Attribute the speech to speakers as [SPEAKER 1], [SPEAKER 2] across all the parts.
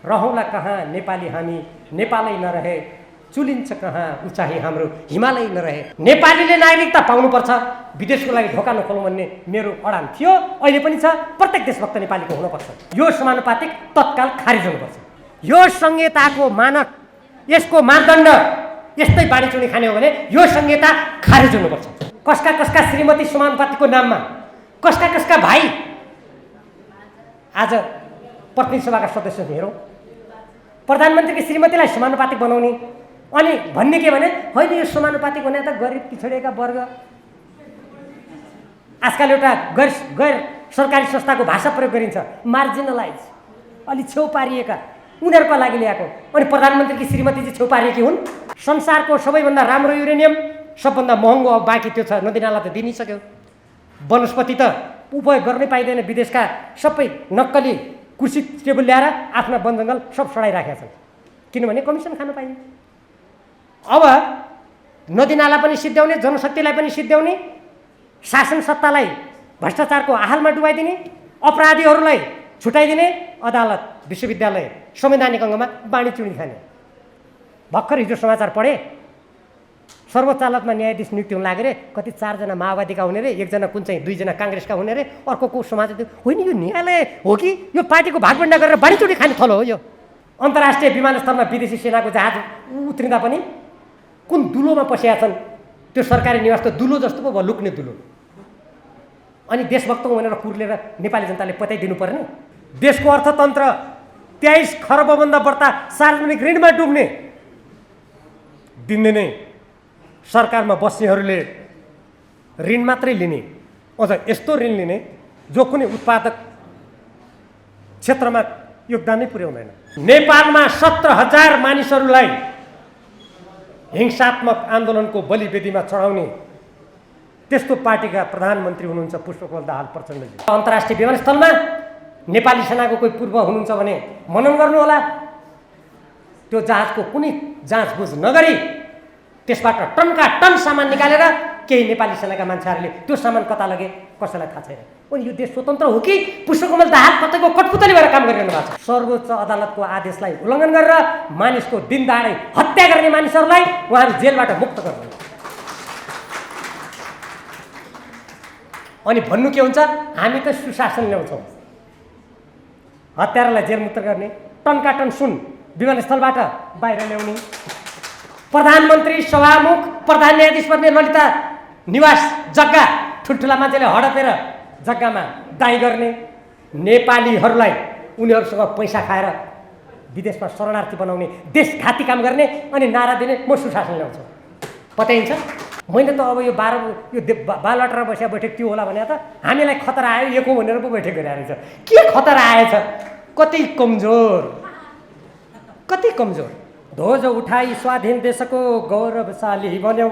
[SPEAKER 1] रहौँला कहाँ नेपाली हामी, नेपालै नरहे चुलिन्छ कहाँ उचाइ हाम्रो हिमालय नरहे। नेपालीले नागरिकता पाउनुपर्छ, विदेशको लागि ढोका नखोलौँ भन्ने मेरो अडान थियो, अहिले पनि छ। प्रत्येक देशभक्त नेपालीको हुनुपर्छ। यो समानुपातिक तत्काल खारिज हुनुपर्छ। यो संहिताको मानक, यसको मापदण्ड यस्तै बाँडीचुँडी खाने हो भने यो संहिता खारिज हुनुपर्छ। कसका कसका श्रीमती समानुपातिकको नाममा, कसका कसका भाइ आज प्रतिनिधि सभाका सदस्य हेरौँ, प्रधानमन्त्रीकी श्रीमतीलाई समानुपातिक बनाउने अनि भन्ने के भने होइन यो समानुपातिक भने त गरिब पिछडिएका वर्ग। आजकल एउटा गैर सरकारी संस्थाको भाषा प्रयोग गरिन्छ, मार्जिनलाइज, अलि छेउ पारिएका, उनीहरूको लागि ल्याएको। अनि प्रधानमन्त्रीकी श्रीमती चाहिँ छेउ पारिएकी हुन्। संसारको सबैभन्दा राम्रो युरेनियम, सबभन्दा महँगो अब बाँकी त्यो छ, नदीनाला त दिनिसक्यो। वनस्पति त उपयोग गर्नै पाइँदैन, विदेशका सबै नक्कली कुर्सी टेबल ल्याएर आफ्ना वन जङ्गल सब सडाइराखेका छन्, किनभने कमिसन खान पाइने। अब नदीनाला पनि सिद्ध्याउने, जनशक्तिलाई पनि सिद्ध्याउने, शासन सत्तालाई भ्रष्टाचारको आहालमा डुबाइदिने, अपराधीहरूलाई छुटाइदिने, अदालत विश्वविद्यालय संवैधानिक अङ्गमा बाँडीचुँडी खाने। भर्खर हिजो समाचार पढे, सर्वोच्च अदालतमा न्यायाधीश नियुक्ति हुन लाग्यो रे। कति 4 जना माओवादीका हुने रे, 1 जना कुन चाहिँ 2 जना काङ्ग्रेसका हुने रे, अर्को को समाज होइन। यो न्यायालय हो कि यो पार्टीको भागभण्डा गरेर बाँडीचुँडी खाने थलो हो। यो अन्तर्राष्ट्रिय विमानस्थलमा विदेशी सेनाको जहाज उत्रिँदा पनि कुन दुलोमा पसेका छन्, त्यो सरकारी निवास त दुलो जस्तो पो भयो, लुक्ने दुलो। अनि देशभक्त भनेर कुर्लेर नेपाली जनताले पत्याइदिनु पर्ने। देशको अर्थतन्त्र 23 खरबभन्दा बढ्ता सार्वजनिक ऋणमा डुब्ने, दिनदिनै सरकारमा बस्नेहरूले ऋण मात्रै लिने, अझ यस्तो ऋण लिने जो कुनै उत्पादक क्षेत्रमा योगदान नै पुर्याउँदैन। नेपालमा 17,000 मानिसहरूलाई हिंसात्मक आन्दोलनको बलिवेदीमा चढाउने त्यस्तो पार्टीका प्रधानमन्त्री हुनुहुन्छ पुष्पकमल दाहाल प्रचण्डजी। अन्तर्राष्ट्रिय विमानस्थलमा नेपाली सेनाको कोही पूर्व हुनुहुन्छ भने मनन गर्नु होला। त्यो जहाजको कुनै जाँचबुझ नगरी त्यसबाट टनका टन सामान निकालेर केही नेपाली सेनाका मान्छेहरूले त्यो सामान कता लगे कसैलाई थाहा छैन। अनि यो देश स्वतन्त्र हो कि पुष्पकमल दाहाल कतैको कठपुतली भएर काम गरिरहनु भएको छ। सर्वोच्च अदालतको आदेशलाई उल्लङ्घन गरेर मानिसको दिनदहाडै हत्या गर्ने मानिसहरूलाई उहाँहरू जेलबाट मुक्त गर्नु। अनि भन्नु के हुन्छ, हामी त सुशासन ल्याउँछौँ। हत्यारालाई जेलमुक्त गर्ने, टनका टन सुन विमानस्थलबाट बाहिर ल्याउने, प्रधानमन्त्री सभामुख प्रधान न्यायाधीश बन्ने ललिता निवास जग्गा ठुल्ठुला मान्छेले हडपेर जग्गामा दाइँ गर्ने, नेपालीहरूलाई उनीहरूसँग पैसा खाएर विदेशमा शरणार्थी बनाउने, देशघाती काम गर्ने अनि नारा दिने म सुशासन ल्याउँछु। पत्याइन्छ। मैले त अब यो 12 यो बालवाटार बसेर बैठक त्यो होला भने त हामीलाई खतरा आयो एको भनेर पो बैठक गरिरहेको छ। के खतरा आएछ? कति कमजोर, कति कमजोर। ध्वज उठाई स्वाधीन देशको गौरवशाली बन्यौ,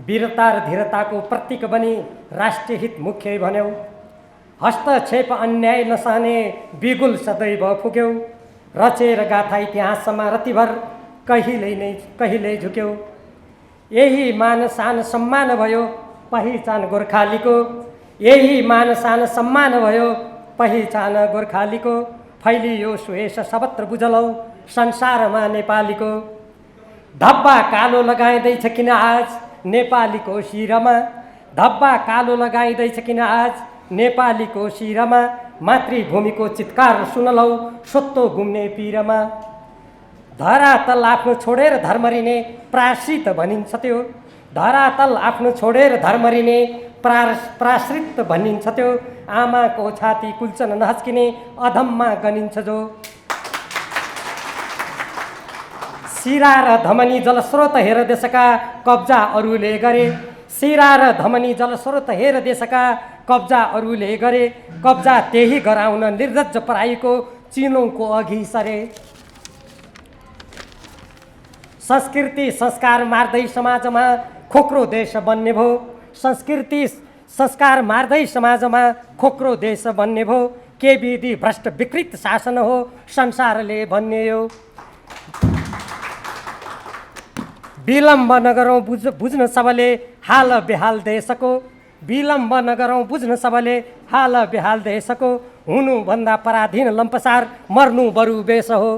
[SPEAKER 1] वीरता र धीरताको प्रतीक बनी राष्ट्रिय हित मुख्य भन्यौ, हस्तक्षेप अन्याय नसहने बिगुल सदैव फुक्यौ, रचेर गाथा इतिहासमा रतिभर कहिल्यै झुक्यौ, यही मान शान सम्मान भयो पहिचान गोर्खालीको, यही मान शान सम्मान भयो पहिचान गोर्खालीको, फैलियो सुयश सबत्र बुझलौ संसारमा नेपालीको, धब्बा कालो लगाइँदैछ किन आज नेपालीको शिरमा, धब्बा कालो लगाइँदैछ किन आज नेपालीको शिरमा, मातृभूमिको चित्कार सुनलौ सोत्तो घुम्ने पिरमा, धरातल आफ्नो छोडेर धर्मरिने प्राश्रित भनिन्छ त्यो, धरातल आफ्नो छोडेर धर्मरिने प्राश्रित भनिन्छ त्यो, आमाको छाती कुल्चन नहस्किने अधममा गनिन्छ जो, सिरा र धमनी जलस्रोत हेर देशका कब्जा अरूले गरे, सिरा र धमनी जलस्रोत हेर देशका कब्जा अरूले गरे, कब्जा त्यही गराउन निर्लज्ज पराईको चिनौको अघि सरे, संस्कृति संस्कार मार्दै समाजमा खोक्रो देश बन्ने भो, संस्कृति संस्कार मार्दै समाजमा खोक्रो देश बन्ने भो, के विधि भ्रष्ट विकृत शासन हो संसारले भन्ने हो, विलम्ब नगरौँ बुझ्न सबले हाल बेहाल देशको, विलम्ब नगरौँ बुझ्न सबले हाल बेहाल देशको, हुनुभन्दा पराधीन लम्पसार मर्नु बरु बेस हो।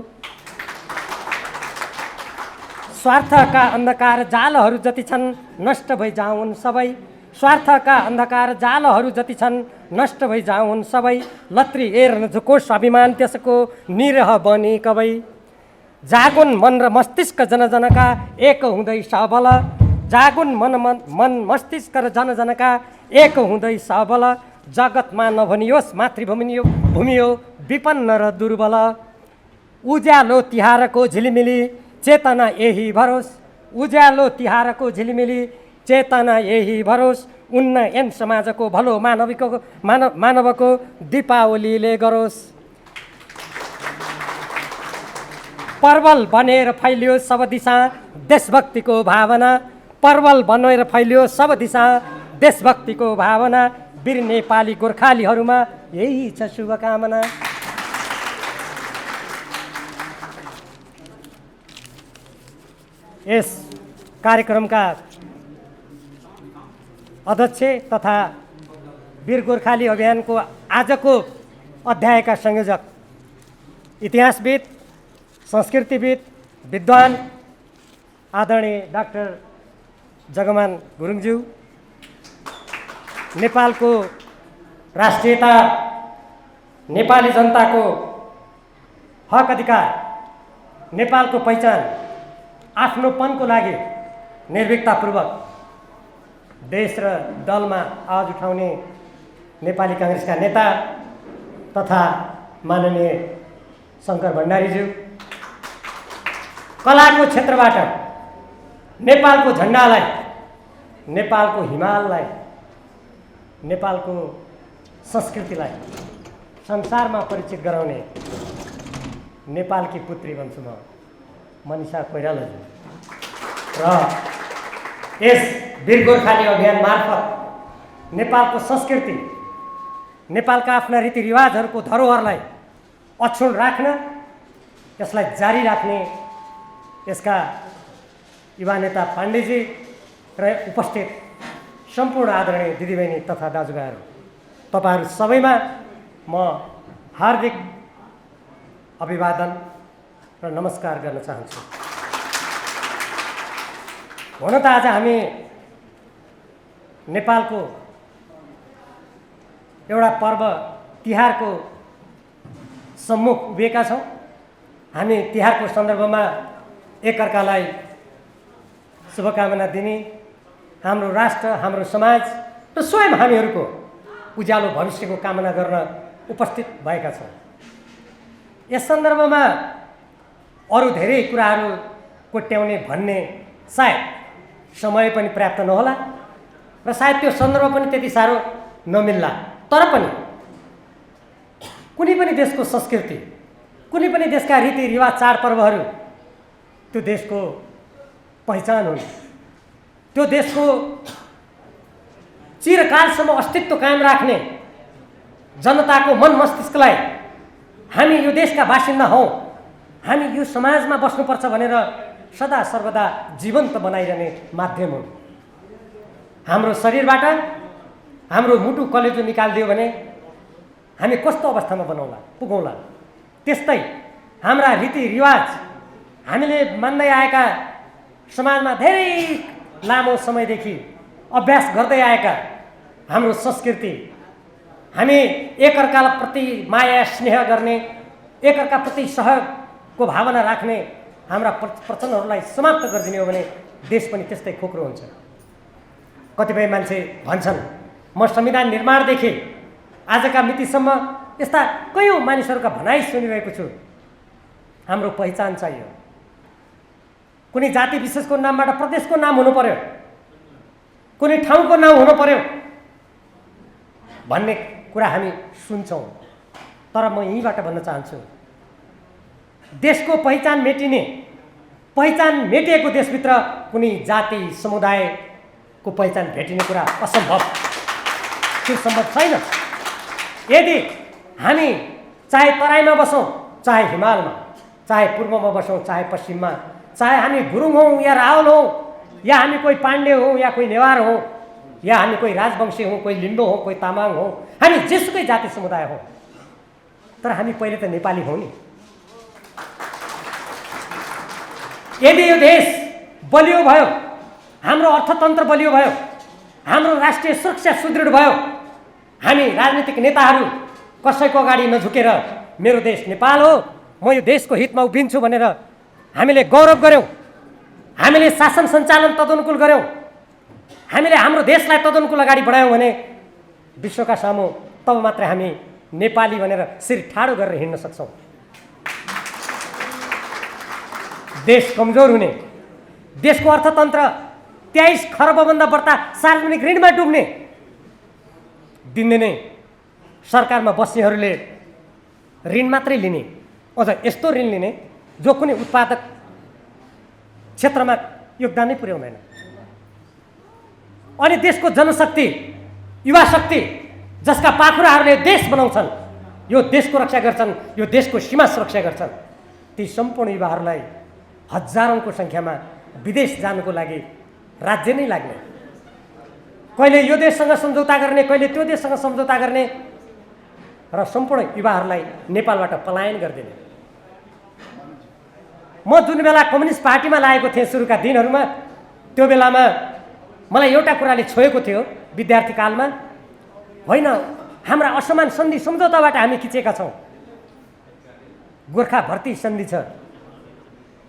[SPEAKER 1] स्वार्थका अन्धकार जालहरू जति छन् नष्ट भइजाउन् सबै, स्वार्थका अन्धकार जालहरू जति छन् नष्ट भइजाउन् सबै, लत्री हेर्न झुको स्वाभिमान त्यसको निरह बनी कबै। जागुन मन र मस्तिष्क जनजनका एक हुँदै सबल, जागुन मन मस्तिष्क र जनजनका एक हुँदै सबल, जगतमा नभनियोस् मातृभूमि हो विपन्न र दुर्बल। उज्यालो तिहारको झिलिमिली चेतना यही भरोस, उज्यालो तिहारको झिलिमिली चेतना यही भरोस, उन्नयन समाजको भलो मानवको दीपावलीले गरोस्। पर्वल बनेर फैलियो सब दिशा देशभक्तिको भावना, पर्वल बनेर फैलियो सब दिशा देशभक्तिको भावना, वीर नेपाली गोर्खालीहरूमा यही छ शुभकामना। यस कार्यक्रमका अध्यक्ष तथा वीर गोर्खाली अभियानको आजको अध्यायका संयोजक इतिहासविद, संस्कृतिविद, विद्वान आदरणीय डाक्टर जगमान गुरुङज्यू, नेपालको राष्ट्रियता, नेपाली जनताको हक अधिकार, नेपालको पहिचान, आफ्नोपनको लागि निर्भीकतापूर्वक देश र दलमा आवाज उठाउने नेपाली काङ्ग्रेसका नेता तथा माननीय शङ्कर भण्डारीज्यू, कलाको क्षेत्रबाट नेपालको झन्डालाई, नेपालको हिमाललाई, नेपालको संस्कृतिलाई संसारमा परिचित गराउने नेपालकी पुत्री भन्छु म मनिषा कोइरालाज्यू र यस वीर गोर्खाली अभियान मार्फत नेपालको संस्कृति, नेपालका आफ्ना रीतिरिवाजहरूको धरोहरलाई अक्षुण्ण राख्न, यसलाई जारी राख्ने यसका युवा नेता पाण्डेजी र उपस्थित सम्पूर्ण आदरणीय दिदीबहिनी तथा दाजुभाइहरू, तपाईँहरू सबैमा म हार्दिक अभिवादन र नमस्कार गर्न चाहन्छु। हुन त आज हामी नेपालको एउटा पर्व तिहारको सम्मुख उभिएका छौँ। हामी तिहारको सन्दर्भमा एकअर्कालाई शुभकामना दिने, हाम्रो राष्ट्र, हाम्रो समाज र स्वयं हामीहरूको उज्यालो भविष्यको कामना गर्न उपस्थित भएका छौँ। यस सन्दर्भमा अरू धेरै कुराहरू कोट्याउने भन्ने सायद समय पनि पर्याप्त नहोला र सायद त्यो सन्दर्भ पनि त्यति साह्रो नमिल्ला, तर पनि कुनै पनि देशको संस्कृति, कुनै पनि देशका रीतिरिवाज, चाडपर्वहरू त्यो देशको पहिचान हुन्। त्यो देशको चिरकालसम्म अस्तित्व कायम राख्ने जनताको मन मस्तिष्कलाई हामी यो देशका बासिन्दा हौँ, हामी यो समाजमा बस्नुपर्छ भनेर सदा सर्वदा जीवन्त बनाइरहने माध्यम हो। हाम्रो शरीरबाट हाम्रो मुटु कलेजो निकालिदियो भने हामी कस्तो अवस्थामा पुगौँला। त्यस्तै हाम्रा रीतिरिवाज, हामीले मान्दै आएका, समाजमा धेरै लामो समयदेखि अभ्यास गर्दै आएका हाम्रो संस्कृति, हामी एकअर्काप्रति माया स्नेह गर्ने, एकअर्काप्रति सहयोगको भावना राख्ने हाम्रा प्रचलनहरूलाई समाप्त गरिदिने हो भने देश पनि त्यस्तै खोक्रो हुन्छ। कतिपय मान्छे भन्छन्, म संविधान निर्माणदेखि आजका मितिसम्म यस्ता कयौँ मानिसहरूका भनाइ सुनिरहेको छु, हाम्रो पहिचान चाहियो, कुनै जाति विशेषको नामबाट प्रदेशको नाम हुनु पर्यो, कुनै ठाउँको नाम हुनु पर्यो भन्ने कुरा हामी सुन्छौँ। तर म यहीँबाट भन्न चाहन्छु, देशको पहिचान मेटिने, पहिचान मेटिएको देशभित्र कुनै जाति समुदायको पहिचान भेटिने कुरा असम्भव, त्यो सम्भव छैन। यदि हामी चाहे तराईमा बसौँ, चाहे हिमालमा, चाहे पूर्वमा बसौँ, चाहे पश्चिममा, चाहे हामी गुरुङ हौँ या रावल हौँ, या हामी कोही पाण्डे हौँ या कोही नेवार हौँ, या हामी कोही राजवंशी हौँ, कोही लिम्बू हौँ, कोही तामाङ हौँ, हामी जेसुकै जाति समुदाय हौँ, तर हामी पहिले त नेपाली हौँ नि। यदि यो देश बलियो भयो, हाम्रो अर्थतन्त्र बलियो भयो, हाम्रो राष्ट्रिय सुरक्षा सुदृढ भयो, हामी राजनीतिक नेताहरू कसैको अगाडि नझुकेर मेरो देश नेपाल हो, म यो देशको हितमा उभिन्छु भनेर हामीले गौरव गऱ्यौँ, हामीले शासन सञ्चालन तदनुकूल गऱ्यौँ, हामीले हाम्रो देशलाई तदनुकूल अगाडि बढायौँ भने विश्वका सामु तब मात्रै हामी नेपाली भनेर शिर ठाडो गरेर हिँड्न सक्छौँ। देश कमजोर हुने, देशको अर्थतन्त्र 23 खर्बभन्दा बढ्ता सार्वजनिक ऋणमा डुब्ने, दिनदिनै सरकारमा बस्नेहरूले ऋण मात्रै लिने, अझ यस्तो ऋण लिने जो कुनै उत्पादक क्षेत्रमा योगदान नै पुर्याउँदैन। अनि देशको जनशक्ति, युवा शक्ति जसका पाखुराहरूले देश बनाउँछन्, यो देशको रक्षा गर्छन्, यो देशको सीमा सुरक्षा गर्छन्, ती सम्पूर्ण युवाहरूलाई हजारौंको संख्यामा विदेश जानुको लागि राज्य नै लाग्ने, कहिले यो देशसँग सम्झौता गर्ने, कहिले त्यो देशसँग सम्झौता गर्ने र सम्पूर्ण युवाहरूलाई नेपालबाट पलायन गरिदिने। म जुन बेला कम्युनिस्ट पार्टीमा लागेको थिएँ सुरुका दिनहरूमा, त्यो बेलामा मलाई एउटा कुराले छोएको थियो विद्यार्थी कालमा, होइन हाम्रा असमान सन्धि सम्झौताबाट हामी खिचेका छौँ, गोर्खा भर्ती सन्धि छ,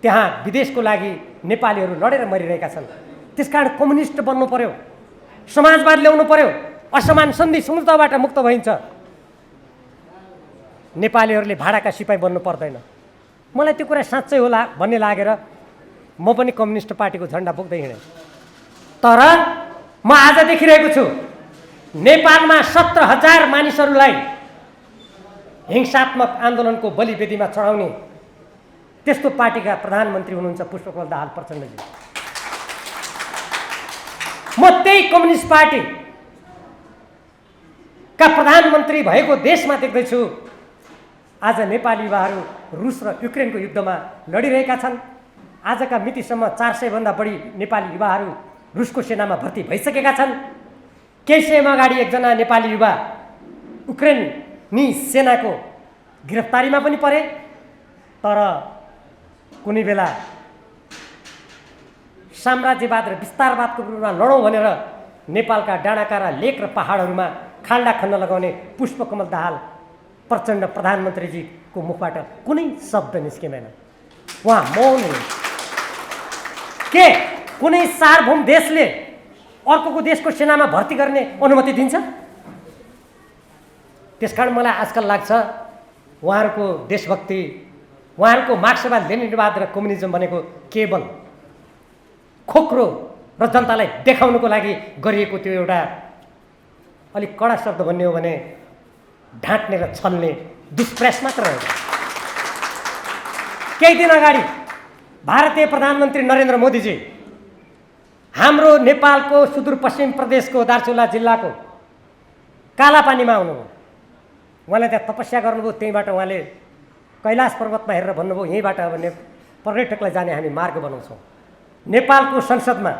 [SPEAKER 1] त्यहाँ विदेशको लागि नेपालीहरू लडेर मरिरहेका छन्, त्यसकारण कम्युनिस्ट बन्नु पर्यो, समाजवाद ल्याउनु पर्यो, असमान सन्धि सम्झौताबाट मुक्त भइन्छ, नेपालीहरूले भाडाका सिपाही बन्नु पर्दैन। मलाई त्यो कुरा साँच्चै होला भन्ने लागेर म पनि कम्युनिस्ट पार्टीको झन्डा बोक्दै हिँडेँ। तर म आज देखिरहेको छु नेपालमा 17,000 मानिसहरूलाई हिंसात्मक आन्दोलनको बलिवेदीमा चढाउने त्यस्तो पार्टीका प्रधानमन्त्री हुनुहुन्छ पुष्पकमल दाहाल प्रचण्डजी। म त्यही कम्युनिस्ट पार्टीका प्रधानमन्त्री भएको देशमा देख्दैछु आज नेपाली युवाहरू रुस र युक्रेनको युद्धमा लडिरहेका छन्। आजका मितिसम्म 400 भन्दा बढी नेपाली युवाहरू रुसको सेनामा भर्ती भइसकेका छन्। केही समय अगाडि एकजना नेपाली युवा युक्रेनी सेनाको गिरफ्तारीमा पनि परे। तर कुनै बेला साम्राज्यवाद र विस्तारवादको विरुद्धमा लडौँ भनेर नेपालका डाँडाकाँडा लेक र पहाडहरूमा खाल्डा खन्न लगाउने पुष्पकमल दाहाल प्रचण्ड प्रधानमन्त्रीजीको मुखबाट कुनै शब्द निस्केदैन। उहाँ मौन हुनुहुन्छ। के कुनै सार्वभौम देशले अर्कोको देशको सेनामा भर्ती गर्ने अनुमति दिन्छ? त्यसकारण मलाई आजकल लाग्छ उहाँहरूको देशभक्ति, उहाँहरूको मार्क्सवाद लेनिनवाद र कम्युनिजम भनेको केवल खोक्रो र जनतालाई देखाउनको लागि गरिएको त्यो एउटा अलिक कडा शब्द भन्ने हो भने ढाँट्ने र छल्ने दुष्प्रयास मात्र हो। केही दिन अगाडि भारतीय प्रधानमन्त्री नरेन्द्र मोदीजी हाम्रो नेपालको सुदूरपश्चिम प्रदेशको दार्चुला जिल्लाको कालापानीमा आउनुभयो। उहाँले त्यहाँ तपस्या गर्नुभयो, त्यहीँबाट उहाँले कैलाश पर्वतमा हेरेर भन्नुभयो यहीँबाट अब पर्यटकलाई जाने हामी मार्ग बनाउँछौँ। नेपालको संसदमा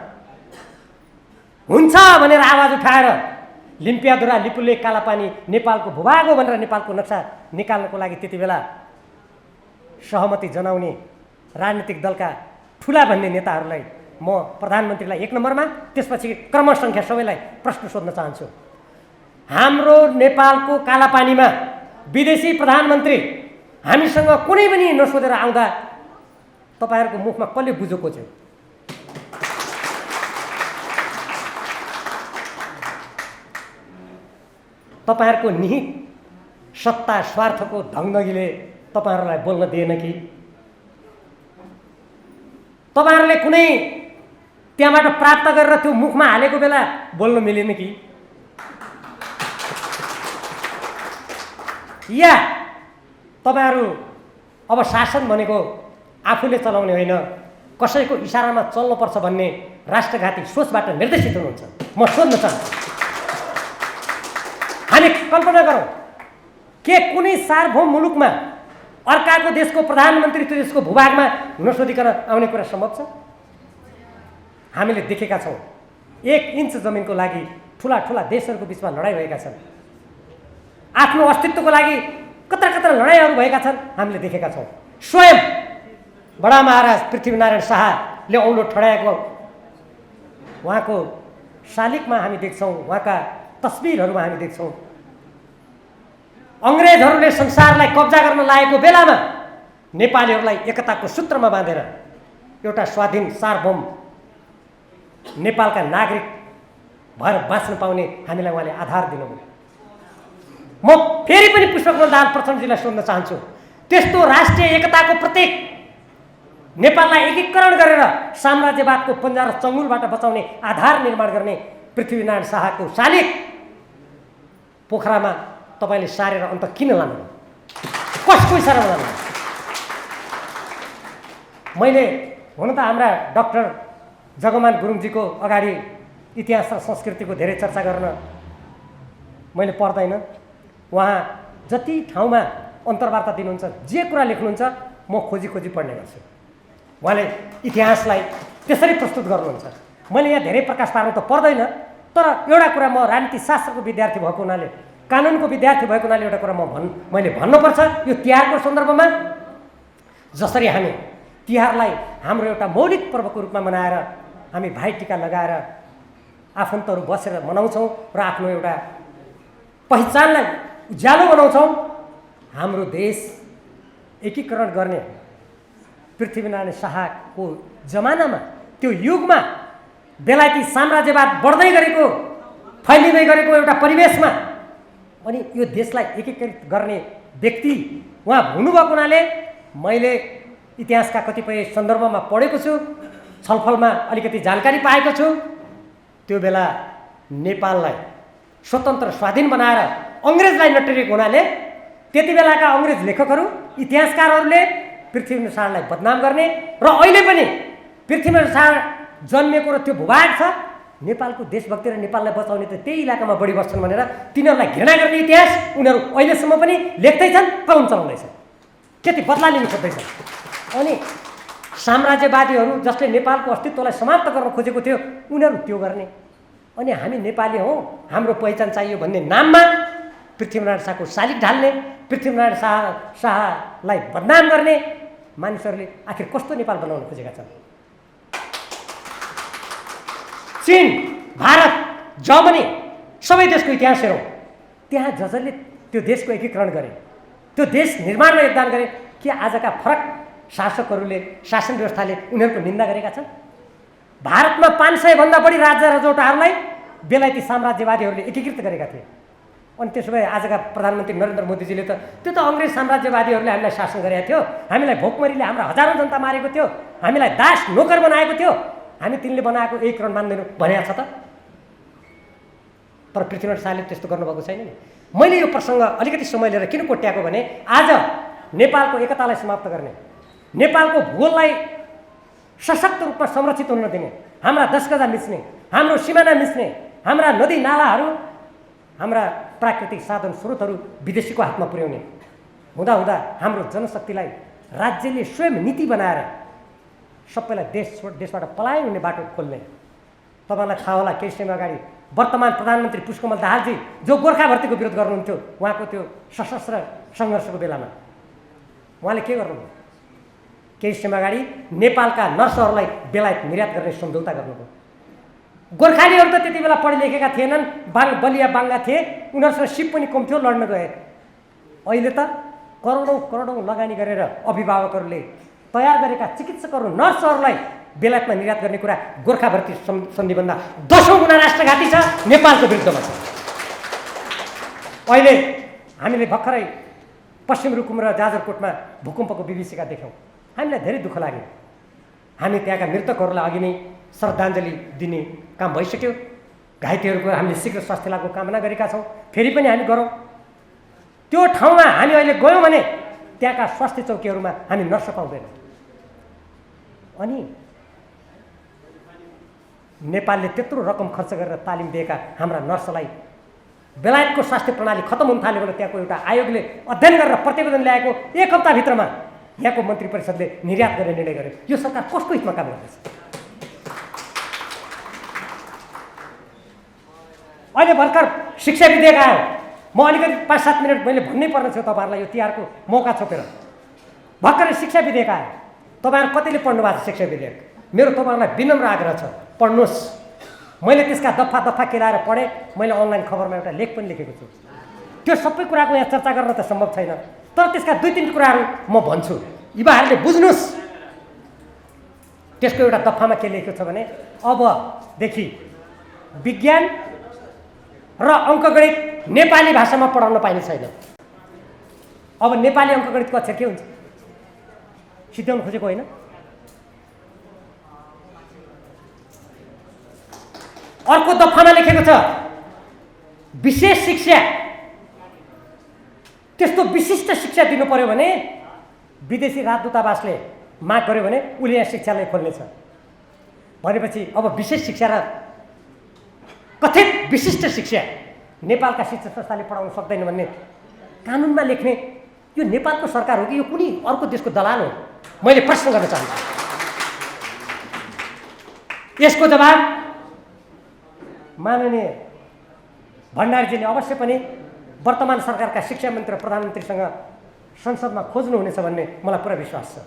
[SPEAKER 1] हुन्छ भनेर आवाज उठाएर लिम्पियाधुरा लिपुले कालापानी नेपालको भूभाग हो भनेर नेपालको नक्सा निकाल्नको लागि त्यति बेला सहमति जनाउने राजनीतिक दलका ठुला भन्ने नेताहरूलाई म प्रधानमन्त्रीलाई 1 नम्बरमा, त्यसपछि क्रमसङ्ख्या सबैलाई प्रश्न सोध्न चाहन्छु। हाम्रो नेपालको कालापानीमा विदेशी प्रधानमन्त्री हामीसँग कुनै पनि नसोधेर आउँदा तपाईँहरूको मुखमा कसले बुझो खोज्यो? तपाईँहरूको निहित सत्ता स्वार्थको ढङ्गले तपाईँहरूलाई बोल्न दिएन कि? तपाईँहरूले कुनै त्यहाँबाट प्राप्त गरेर त्यो मुखमा हालेको बेला बोल्न मिलेन कि? या तपाईँहरू अब शासन भनेको आफूले चलाउने होइन, कसैको इसारामा चल्नुपर्छ भन्ने राष्ट्रघाती सोचबाट निर्देशित हुनुहुन्छ? म सोध्न चाहन्छु। हामी कल्पना गरौँ के कुनै सार्वभौम मुलुकमा अर्काको देशको प्रधानमन्त्री त्यो देशको भूभागमा नसोधिकन आउने कुरा सम्भव छ? हामीले देखेका छौँ 1 इन्च जमिनको लागि ठुला ठुला देशहरूको बिचमा लडाइँ भएका छन्। आफ्नो अस्तित्वको लागि कत्रा कत्रा लडाइँहरू भएका छन्, हामीले देखेका छौँ। स्वयं बडा महाराज पृथ्वीनारायण शाह सरकारले औँलो ठडाएको उहाँको शालिगमा हामी देख्छौँ, उहाँका तस्बिरहरूमा हामी देख्छौँ। अङ्ग्रेजहरूले संसारलाई कब्जा गर्न लागेको बेलामा नेपालीहरूलाई एकताको सूत्रमा बाँधेर एउटा स्वाधीन सार्वभौम नेपालका नागरिक भएर बाँच्न पाउने हामीलाई उहाँले आधार दिनुभयो। म फेरि पनि पुष्पकमल दाहाल प्रचण्डजीलाई सोध्न चाहन्छु, त्यस्तो राष्ट्रिय एकताको प्रतीक नेपाललाई एकीकरण गरेर साम्राज्यवादको पन्जा र चङ्गुलबाट बचाउने आधार निर्माण गर्ने पृथ्वीनारायण शाहको शालिग पोखरामा तपाईँले सारेर अन्त किन लानुभयो? कसको इसारामा लानुभयो? मैले हुन त हाम्रा डाक्टर जगमान गुरुङजीको अगाडि इतिहास र संस्कृतिको धेरै चर्चा गर्न मैले पर्दैन। उहाँ जति ठाउँमा अन्तर्वार्ता दिनुहुन्छ, जे कुरा लेख्नुहुन्छ, म खोजी खोजी पढ्ने गर्छु। उहाँले इतिहासलाई त्यसरी प्रस्तुत गर्नुहुन्छ। मैले यहाँ धेरै प्रकाश पार्नु त पर्दैन, तर एउटा कुरा म राजनीति शास्त्रको विद्यार्थी भएको हुनाले, कानुनको विद्यार्थी भएको हुनाले एउटा कुरा मैले भन्नुपर्छ। यो तिहारको सन्दर्भमा जसरी हामी तिहारलाई हाम्रो एउटा मौलिक पर्वको रूपमा मनाएर हामी भाइटिका लगाएर आफन्तहरू बसेर मनाउँछौँ र आफ्नो एउटा पहिचानलाई उज्यालो बनाउँछौँ, हाम्रो देश एकीकरण गर्ने पृथ्वीनारायण शाहको जमानामा, त्यो युगमा बेलायती साम्राज्यवाद बढ्दै गरेको, फैलिँदै गरेको एउटा परिवेशमा अनि यो देशलाई एकीकृत गर्ने व्यक्ति उहाँ हुनुभएको हुनाले मैले इतिहासका कतिपय सन्दर्भमा पढेको छु, छलफलमा अलिकति जानकारी पाएको छु। त्यो बेला नेपाललाई स्वतन्त्र स्वाधीन बनाएर अङ्ग्रेजलाई नटेरेको हुनाले त्यति बेलाका अङ्ग्रेज लेखकहरू, इतिहासकारहरूले पृथ्वीनारायण शाहलाई बदनाम गर्ने र अहिले पनि पृथ्वीनारायण शाह जन्मेको र त्यो भूभाग छ, नेपालको देशभक्ति र नेपाललाई बचाउने त त्यही इलाकामा बढी बस्छन् भनेर तिनीहरूलाई घृणा गर्ने इतिहास उनीहरू अहिलेसम्म पनि लेख्दैछन्, कलम चलाउँदैछन्, त्यति बदला लिनु खोज्दैछन्। अनि साम्राज्यवादीहरू जसले नेपालको अस्तित्वलाई समाप्त गर्न खोजेको थियो उनीहरू त्यो गर्ने, अनि हामी नेपाली हौँ, हाम्रो पहिचान चाहियो भन्ने नाममा पृथ्वीनारायण शाहको शालिग ढाल्ने, पृथ्वीनारायण शाहलाई बदनाम गर्ने मानिसहरूले आखिर कस्तो नेपाल बनाउन खोजेका छन्? चीन, भारत, जर्मनी सबै देशको इतिहास हेरौँ, त्यहाँ जसले त्यो देशको एकीकरण गरे, त्यो देश निर्माणमा योगदान गरे, के आजका फरक शासकहरूले, शासन व्यवस्थाले उनीहरूको निन्दा गरेका छन्? भारतमा 500 भन्दा बढी राज्य रजौटाहरूलाई बेलायती साम्राज्यवादीहरूले एकीकृत गरेका थिए। अनि त्यसो भए आजका प्रधानमन्त्री नरेन्द्र मोदीजीले त त्यो त अङ्ग्रेज साम्राज्यवादीहरूले हामीलाई शासन गरेका थियो, हामीलाई भोकमरीले हाम्रा हजारौँ जनता मारेको थियो, हामीलाई दास नोकर बनाएको थियो, हामी तिनले बनाएको एकीकरण मान्दैनौँ भनेको छ त? तर पृथ्वीनारायण शाहले त्यस्तो गर्नुभएको छैन नि। मैले यो प्रसङ्ग अलिकति समय लिएर किन कोट्याएको भने आज नेपालको एकतालाई समाप्त गर्ने, नेपालको भूगोललाई सशक्त रूपमा संरक्षित हुन नदिने, हाम्रा दशगजा मिच्ने, हाम्रो सिमाना मिच्ने, हाम्रा नदी नालाहरू, हाम्रा प्राकृतिक साधन स्रोतहरू विदेशीको हातमा पुर्याउने हुँदा हाम्रो जनशक्तिलाई राज्यले स्वयं नीति बनाएर सबैलाई देशबाट पलायन हुने बाटो खोल्ने। तपाईँलाई थाहा होला, केही समय अगाडि वर्तमान प्रधानमन्त्री पुष्पकमल दाहालजी जो गोर्खा भर्तीको विरोध गर्नुहुन्थ्यो, उहाँको त्यो सशस्त्र सङ्घर्षको बेलामा उहाँले के गर्नुभयो? केही समय अगाडि नेपालका नर्सहरूलाई बेलायत निर्यात गर्ने सम्झौता गर्नुभयो। गोर्खालीहरू त त्यति बेला पढे लेखेका थिएनन्, बलिया बाङ्गा थिए, उनीहरूसँग सिप पनि कम थियो, लड्न गए। अहिले त करोडौँ लगानी गरेर अभिभावकहरूले तयार गरेका चिकित्सकहरू, नर्सहरूलाई बेलायतमा निर्यात गर्ने कुरा गोर्खा भर्ती सन्धिभन्दा 10औं गुणा राष्ट्रघाती छ, नेपालको विरुद्धमा छ। अहिले हामीले भर्खरै पश्चिम रुकुम र जाजरकोटमा भूकम्पको विभीषिका देख्यौँ, हामीलाई धेरै दुःख लाग्यो। हामी त्यहाँका मृतकहरूलाई अघि नै श्रद्धाञ्जली दिने काम भइसक्यो, घाइतेहरूको हामीले शीघ्र स्वास्थ्य लाभको कामना गरेका छौँ, फेरि पनि हामी गरौँ। त्यो ठाउँमा हामी अहिले गयौँ भने त्यहाँका स्वास्थ्य चौकीहरूमा हामी नर्स पाउँदैनौँ। अनि नेपालले त्यत्रो रकम खर्च गरेर तालिम दिएका हाम्रा नर्सलाई बेलायतको स्वास्थ्य प्रणाली खत्तम हुन थाल्यो भने त्यहाँको एउटा आयोगले अध्ययन गरेर प्रतिवेदन ल्याएको 1 हप्ताभित्रमा यहाँको मन्त्री परिषदले निर्यात गर्ने निर्णय गर्यो। यो सरकार कसको हितमा काम गर्दैछ? अहिले भर्खर शिक्षा विधेयक आयो, म अलिकति 5-7 मिनट मैले भन्नै पर्ने थियो तपाईँहरूलाई, यो तिहारको मौका छोपेर। भर्खरै शिक्षा विधेयक आयो, तपाईँहरू कतिले पढ्नु भएको छ शिक्षा विधेयक? मेरो तपाईँहरूलाई विनम्र आग्रह छ, पढ्नुहोस्। मैले त्यसका दफा दफा केलाएर पढेँ। मैले अनलाइन खबरमा एउटा लेख पनि लेखेको छु। त्यो सबै कुराको यहाँ चर्चा गर्न त सम्भव छैन, तर त्यसका 2-3 कुराहरू म भन्छु, युवाहरूले बुझ्नुहोस्। त्यसको एउटा दफामा के लेखेको छ भने अबदेखि विज्ञान र अङ्कगणित नेपाली भाषामा पढाउन पाइने छैन। अब नेपाली अङ्कगणितको अक्षर के हुन्छ? सिद्ध्याउनु खोजेको होइन। अर्को दफामा लेखेको छ विशेष शिक्षा, त्यस्तो विशिष्ट शिक्षा दिनु पर्यो भने विदेशी राजदूतावासले माग गर्यो भने उसले यहाँ शिक्षालय खोल्नेछ भनेपछि अब विशेष शिक्षा र कथित विशिष्ट शिक्षा नेपालका शिक्षा संस्थाले पढाउन सक्दैन भन्ने कानुनमा लेख्ने यो नेपालको सरकार हो कि यो कुनै अर्को देशको दलाल हो? मैले प्रश्न गर्न चाहन्छु। यसको जवाब माननीय भण्डारीजीले अवश्य पनि वर्तमान सरकारका शिक्षा मन्त्री र प्रधानमन्त्रीसँग संसदमा खोज्नुहुनेछ भन्ने मलाई पुरा विश्वास छ।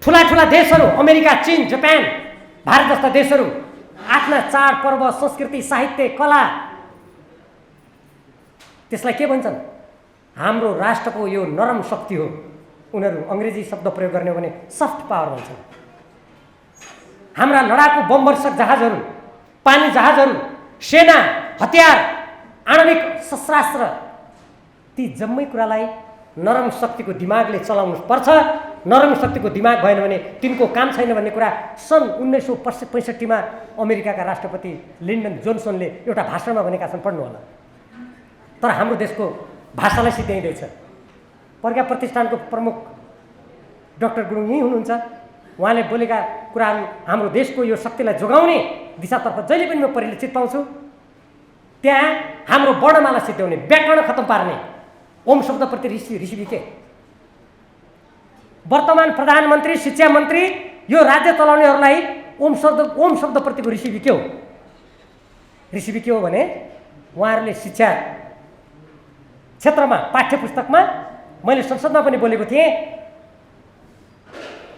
[SPEAKER 1] ठुला ठुला देशहरू अमेरिका, चीन, जापान, भारत जस्ता देशहरू आफ्ना चाड पर्व, संस्कृति, साहित्य, कला त्यसलाई के भन्छन्? हाम्रो राष्ट्रको यो नरम शक्ति हो। उनीहरू अङ्ग्रेजी शब्द प्रयोग गर्ने हो भने सफ्ट पावर भन्छन्। हाम्रा लडाकु बमवर्षक जहाजहरू, पानी जहाजहरू, सेना, हतियार, आणविक शस्त्रास्त्र, ती जम्मै कुरालाई नरम शक्तिको दिमागले चलाउनु पर्छ। नरम शक्तिको दिमाग भएन भने तिनको काम छैन भन्ने कुरा सन् 1965 अमेरिकाका राष्ट्रपति लिन्डन जोन्सनले एउटा भाषणमा भनेका छन्, पढ्नु होला। तर हाम्रो देशको भाषालाई सिद्ध्याइँदैछ। प्रज्ञा प्रतिष्ठानको प्रमुख डाक्टर गुरुङ यहीँ हुनुहुन्छ। उहाँले बोलेका कुराहरू हाम्रो देशको यो शक्तिलाई जोगाउने दिशातर्फ जहिले पनि म परिलक्षित पाउँछु। त्यहाँ हाम्रो वर्णमाला सिद्ध्याउने, व्याकरण खत्तम पार्ने, ओम शब्दप्रति ऋषि के वर्तमान प्रधानमन्त्री, शिक्षा मन्त्री, यो राज्य चलाउनेहरूलाई ओम शब्दप्रतिको ऋषि के हो? ऋषि के हो भने उहाँहरूले शिक्षा क्षेत्रमा पाठ्य पुस्तकमा मैले संसदमा पनि बोलेको थिएँ,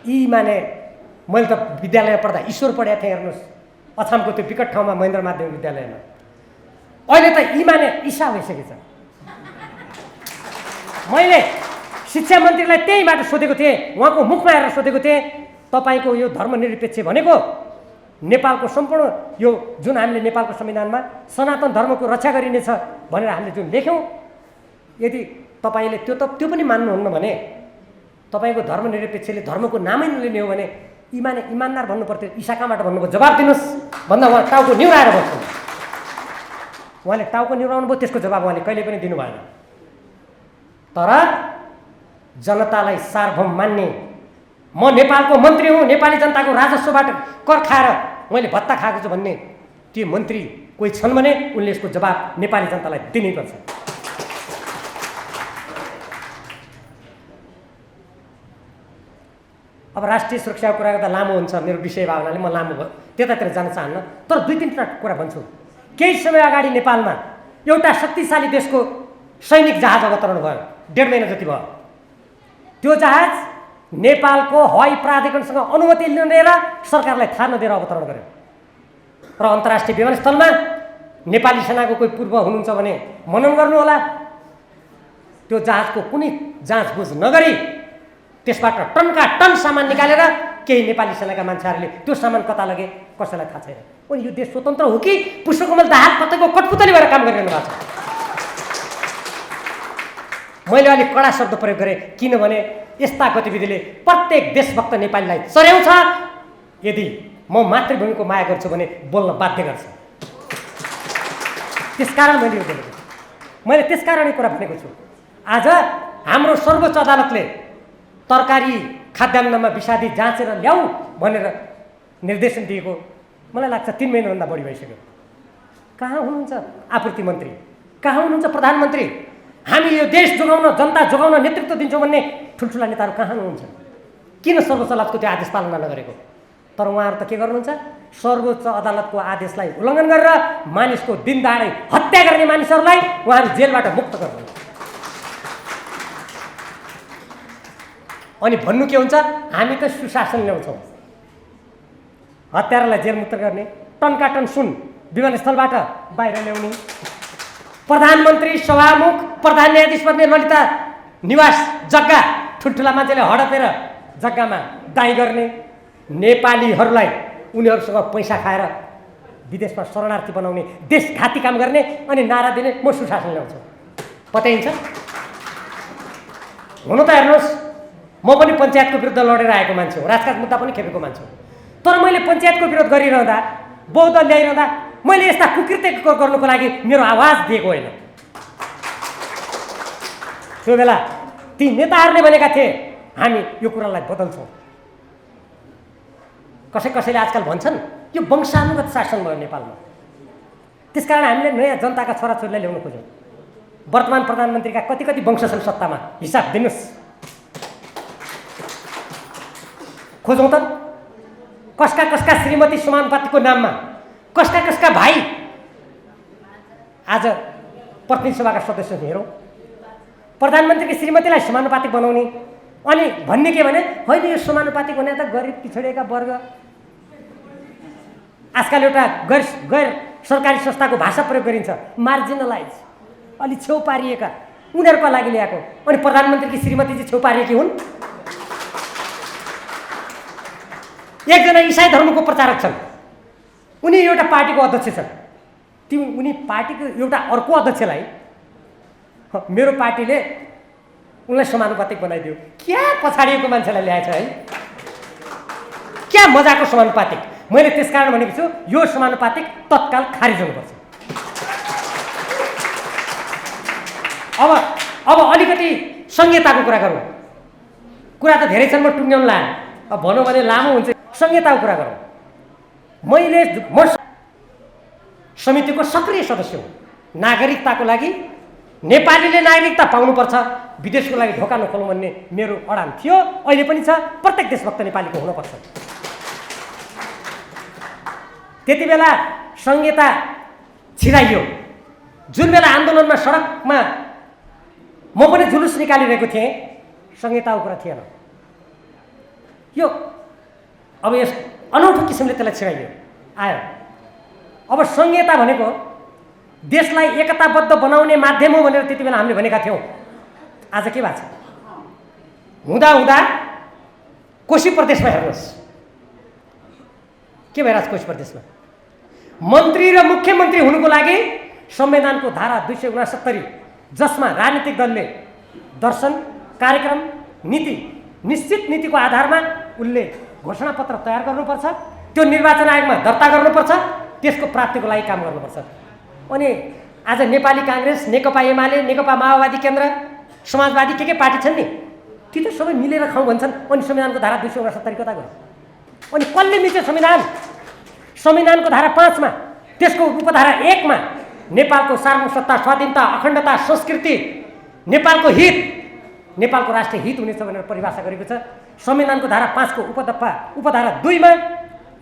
[SPEAKER 1] यी माने मैले त विद्यालय पढ्दा ईश्वर पढेको थिएँ। हेर्नुहोस् अछामको त्यो विकट ठाउँमा महेन्द्र माध्यमिक विद्यालयमा अहिले त यी माने ईशा भइसकेको छ। मैले शिक्षा मन्त्रीलाई त्यहीबाट सोधेको थिएँ, उहाँको मुखमा हेरेर सोधेको थिएँ, तपाईँको यो धर्मनिरपेक्ष भनेको नेपालको सम्पूर्ण यो जुन हामीले नेपालको संविधानमा सनातन धर्मको रक्षा गरिनेछ भनेर हामीले जुन लेख्यौँ, यदि तपाईँले त्यो पनि मान्नुहुन्न भने तपाईँको धर्मनिरपेक्षले धर्मको नामै नलिने हो भने इमान्दार भन्नु पर्थ्यो, ईशा कहाँबाट भन्नुभयो? जवाब दिनुहोस् भन्दा उहाँ टाउको निहुराएर बस्छन्। उहाँले टाउको निहुराउनु भयो, त्यसको जवाब उहाँले कहिले पनि दिनु भएन। तर जनतालाई सार्वभौम मान्ने, म नेपालको मन्त्री हुँ, नेपाली जनताको राजस्वबाट कर खाएर मैले भत्ता खाएको छु भन्ने ती मन्त्री कोही छन् भने उनले यसको जवाब नेपाली जनतालाई दिनैपर्छ। अब राष्ट्रिय सुरक्षाको कुरा गर्दा लामो हुन्छ, मेरो विषय भावनाले म लामो त्यतातिर जान चाहन्न, तर 2-3 कुरा भन्छु। केही समय अगाडि नेपालमा एउटा शक्तिशाली देशको सैनिक जहाज अवतरण भयो, 1.5 महिना जति भयो। त्यो जहाज नेपालको हवाई प्राधिकरणसँग अनुमति लिएर सरकारलाई थाहा नदिएर अवतरण गर्यो र अन्तर्राष्ट्रिय विमानस्थलमा नेपाली सेनाको कोही पूर्व हुनुहुन्छ भने मनन गर्नु होला। त्यो जहाजको कुनै जाँचबुझ नगरी त्यसबाट टनका टन सामान निकालेर केही नेपाली सेनाका मान्छेहरूले त्यो सामान कता लगे कसैलाई थाहा छैन। अनि यो देश स्वतन्त्र हो कि पुष्पकमल दाहाल कतैको कठपुतली भएर काम गरिरहनु भएको छ? मैले अलिक कडा शब्द प्रयोग गरेँ किनभने यस्ता गतिविधिले प्रत्येक देशभक्त नेपालीलाई चर्याउँछ। यदि म मातृभूमिको माया गर्छु भने बोल्न बाध्य गर्छ। त्यसकारण मैले यो बोलेको छु। मैले त्यसकारणै कुरा भनेको छु। आज हाम्रो सर्वोच्च अदालतले तरकारी खाद्यान्नमा विषादी जाँचेर ल्याऊ भनेर निर्देशन दिएको मलाई लाग्छ 3 महिनाभन्दा बढी भइसक्यो। कहाँ हुनुहुन्छ आपूर्ति मन्त्री? कहाँ हुनुहुन्छ प्रधानमन्त्री? हामी यो देश जोगाउन, जनता जोगाउन नेतृत्व दिन्छौँ भन्ने ठुल्ठुला नेताहरू कहाँ हुनुहुन्छ? किन सर्वोच्च अदालतको त्यो आदेश पालना नगरेको? तर उहाँहरू त के गर्नुहुन्छ? सर्वोच्च अदालतको आदेशलाई उल्लङ्घन गरेर मानिसको दिनदाडै हत्या गर्ने मानिसहरूलाई उहाँहरू जेलबाट मुक्त गर्नुहुन्छ। अनि भन्नु के हुन्छ, हामी त सुशासन ल्याउँछौँ। हत्यारालाई जेलमुक्त गर्ने, टनकाटन सुन विमानस्थलबाट बाहिर ल्याउने, प्रधानमन्त्री सभामुख प्रधान न्यायाधीश बन्ने ललिता निवास जग्गा ठुल्ठुला मान्छेले हडपेर जग्गामा दाइँ गर्ने, नेपालीहरूलाई उनीहरूसँग पैसा खाएर विदेशमा शरणार्थी बनाउने, देशघाती काम गर्ने अनि नारा दिने म सुशासन ल्याउँछु। पत्याइन्छ? हुन त हेर्नुहोस्, म पनि पञ्चायतको विरुद्ध लडेर आएको मान्छे हो, राजकाज मुद्दा पनि खेपेको मान्छे हो। तर मैले पञ्चायतको विरोध गरिरहँदा, बहुदल ल्याइरहँदा मैले यस्ता कुकृत्य गर्नुको लागि मेरो आवाज दिएको होइन। त्यो बेला ती नेताहरूले भनेका थिए हामी यो कुरालाई बदल्छौँ। कसैले आजकल भन्छन् यो वंशानुगत शासन भयो नेपालमा, त्यसकारण हामीले नयाँ जनताका छोराछोरीलाई ल्याउन खोज्यौँ। वर्तमान प्रधानमन्त्रीका कति वंश छन् सत्तामा, हिसाब दिनुहोस्। खोजौँ त कसका श्रीमती समानुपातिको नाममा कसका भाइ आज प्रतिनिधि सभाका सदस्य हेरौँ। प्रधानमन्त्रीकी श्रीमतीलाई समानुपातिक बनाउने अनि भन्ने के भने होइन यो समानुपातिक भने त गरिब पिछडिएका वर्ग। आजकल एउटा गैर सरकारी संस्थाको भाषा प्रयोग गरिन्छ, मार्जिनलाइज, अलि छेउ पारिएका, उनीहरूको लागि ल्याएको। अनि प्रधानमन्त्रीकी श्रीमती चाहिँ छेउ पारिएकी हुन्। एकजना इसाई धर्मको प्रचारक छन्, उनी एउटा पार्टीको अध्यक्ष छन्। उनी पार्टीको एउटा अर्को अध्यक्षलाई मेरो पार्टीले उनलाई समानुपातिक बनाइदियो। क्या पछाडिएको मान्छेलाई ल्याएछ है, क्या मजाको समानुपातिक। मैले त्यसकारण भनेको छु यो समानुपातिक तत्काल खारिज हुनुपर्छ। अब अलिकति संहिताको कुरा गरौँ। कुरा त धेरै छन्, म टुङ्ग्याउन लाएँ। अब भनौँ भने लामो हुन्छ। संहिताको कुरा गरौँ। म समितिको सक्रिय सदस्य हुँ। नागरिकताको लागि नेपालीले नागरिकता पाउनुपर्छ, विदेशको लागि ढोका नखोलौँ भन्ने मेरो अडान थियो, अहिले पनि छ। प्रत्येक देशभक्त नेपालीको हुनुपर्छ। त्यति बेला संहिता छिराइयो। जुन बेला आन्दोलनमा सडकमा म पनि जुलुस निकालिरहेको थिएँ, संहिताको कुरा थिएन। यो अब यस अनौठो किसिमले त्यसलाई छिराइयो आयो। अब संहिता भनेको देशलाई एकताबद्ध बनाउने माध्यम हो भनेर त्यति बेला हामीले भनेका थियौँ। आज के भएको छ? हुँदा कोशी प्रदेशमा हेर्नुहोस् के भइरहेछ। कोशी प्रदेशमा मन्त्री र मुख्यमन्त्री हुनुको लागि संविधानको धारा 269, जसमा राजनीतिक दलले दर्शन, कार्यक्रम, नीति, निश्चित नीतिको आधारमा उसले घोषणापत्र तयार गर्नुपर्छ, त्यो निर्वाचन आयोगमा दर्ता गर्नुपर्छ, त्यसको प्राप्तिको लागि काम गर्नुपर्छ। अनि आज नेपाली काङ्ग्रेस, नेकपा एमाले, नेकपा माओवादी केन्द्र, समाजवादी के पार्टी छन् नि, ती त सबै मिलेर खाउँ भन्छन्। अनि संविधानको धारा 269 कता गयो? अनि कसले मिल्छ संविधान? संविधानको धारा 5 मा, त्यसको उपधारा 1 मा नेपालको सार्वभौमसत्ता, स्वाधीनता, अखण्डता, संस्कृति, नेपालको हित, नेपालको राष्ट्रिय हित हुनेछ भनेर परिभाषा गरेको छ। संविधानको धारा 5 को उपधारा 2 मा